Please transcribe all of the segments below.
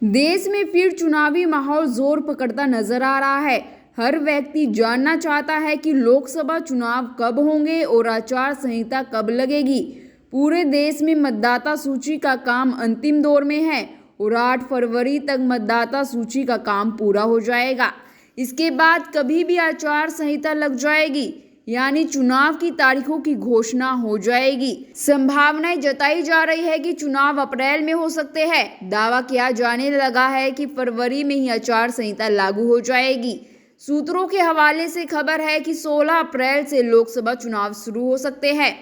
देश में फिर चुनावी माहौल जोर पकड़ता नजर आ रहा है। हर व्यक्ति जानना चाहता है कि लोकसभा चुनाव कब होंगे और आचार संहिता कब लगेगी। पूरे देश में मतदाता सूची का काम अंतिम दौर में है और 8 फरवरी तक मतदाता सूची का काम पूरा हो जाएगा। इसके बाद कभी भी आचार संहिता लग जाएगी, यानी चुनाव की तारीखों की घोषणा हो जाएगी। संभावनाएं जताई जा रही है कि चुनाव अप्रैल में हो सकते हैं। दावा किया जाने लगा है कि फरवरी में ही आचार संहिता लागू हो जाएगी। सूत्रों के हवाले से खबर है कि 16 अप्रैल से लोकसभा चुनाव शुरू हो सकते हैं।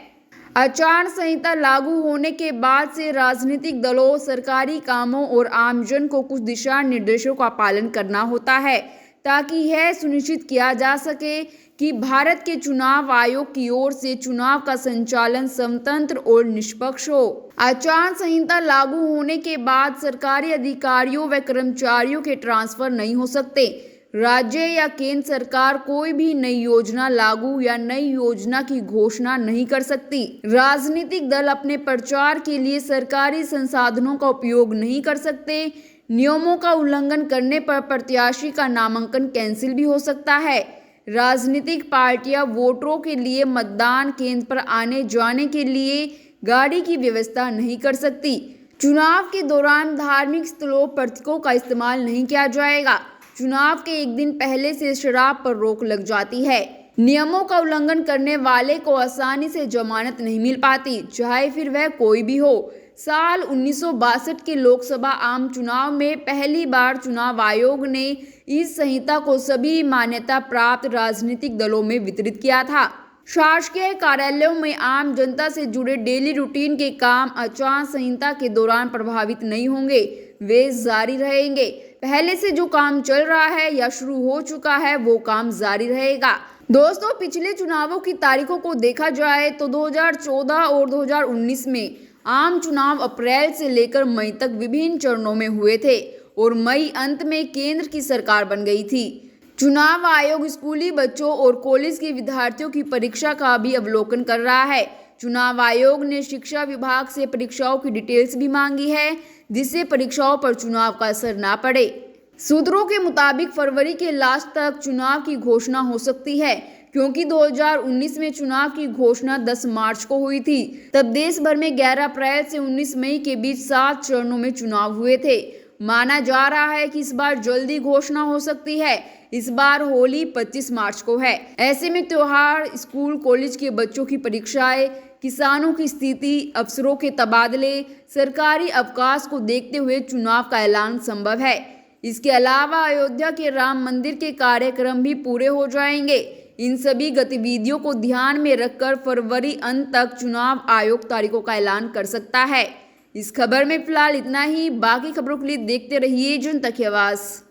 आचार संहिता लागू होने के बाद से राजनीतिक दलों, सरकारी कामों और आमजन को कुछ दिशा निर्देशों का पालन करना होता है ताकि यह सुनिश्चित किया जा सके कि भारत के चुनाव आयोग की ओर से चुनाव का संचालन स्वतंत्र और निष्पक्ष हो। आचार संहिता लागू होने के बाद सरकारी अधिकारियों व कर्मचारियों के ट्रांसफर नहीं हो सकते। राज्य या केंद्र सरकार कोई भी नई योजना लागू या नई योजना की घोषणा नहीं कर सकती। राजनीतिक दल अपने प्रचार के लिए सरकारी संसाधनों का उपयोग नहीं कर सकते। नियमों का उल्लंघन करने पर प्रत्याशी का नामांकन कैंसिल भी हो सकता है। राजनीतिक पार्टियां वोटरों के लिए मतदान केंद्र पर आने जाने के लिए गाड़ी की व्यवस्था नहीं कर सकती। चुनाव के दौरान धार्मिक स्थलों प्रतीकों का इस्तेमाल नहीं किया जाएगा। चुनाव के एक दिन पहले से शराब पर रोक लग जाती है। नियमों का उल्लंघन करने वाले को आसानी से जमानत नहीं मिल पाती, चाहे फिर वह कोई भी हो। साल 1962 के लोकसभा आम चुनाव में पहली बार चुनाव आयोग ने इस संहिता को सभी मान्यता प्राप्त राजनीतिक दलों में वितरित किया था। शासकीय कार्यालयों में आम जनता से जुड़े डेली रूटीन के काम आचार संहिता के दौरान प्रभावित नहीं होंगे, वे जारी रहेंगे। पहले से जो काम चल रहा है या शुरू हो चुका है वो काम जारी रहेगा। दोस्तों, पिछले चुनावों की तारीखों को देखा जाए तो 2014 और 2019 में आम चुनाव अप्रैल से लेकर मई तक विभिन्न चरणों में हुए थे और मई अंत में केंद्र की सरकार बन गई थी। चुनाव आयोग स्कूली बच्चों और कॉलेज के विद्यार्थियों की परीक्षा का भी अवलोकन कर रहा है। चुनाव आयोग ने शिक्षा विभाग से परीक्षाओं की डिटेल्स भी मांगी है, जिससे परीक्षाओं पर चुनाव का असर ना पड़े। सूत्रों के मुताबिक फरवरी के लास्ट तक चुनाव की घोषणा हो सकती है, क्योंकि 2019 में चुनाव की घोषणा 10 मार्च को हुई थी। तब देश भर में 11 अप्रैल से 19 मई के बीच 7 चरणों में चुनाव हुए थे। माना जा रहा है कि इस बार जल्दी घोषणा हो सकती है। इस बार होली 25 मार्च को है। ऐसे में त्योहार, स्कूल कॉलेज के बच्चों की परीक्षाएं, किसानों की स्थिति, अफसरों के तबादले, सरकारी अवकाश को देखते हुए चुनाव का ऐलान संभव है। इसके अलावा अयोध्या के राम मंदिर के कार्यक्रम भी पूरे हो जाएंगे। इन सभी गतिविधियों को ध्यान में रखकर फरवरी अंत तक चुनाव आयोग तारीखों का ऐलान कर सकता है। इस खबर में फिलहाल इतना ही। बाकी खबरों के लिए देखते रहिए जनता की आवाज़।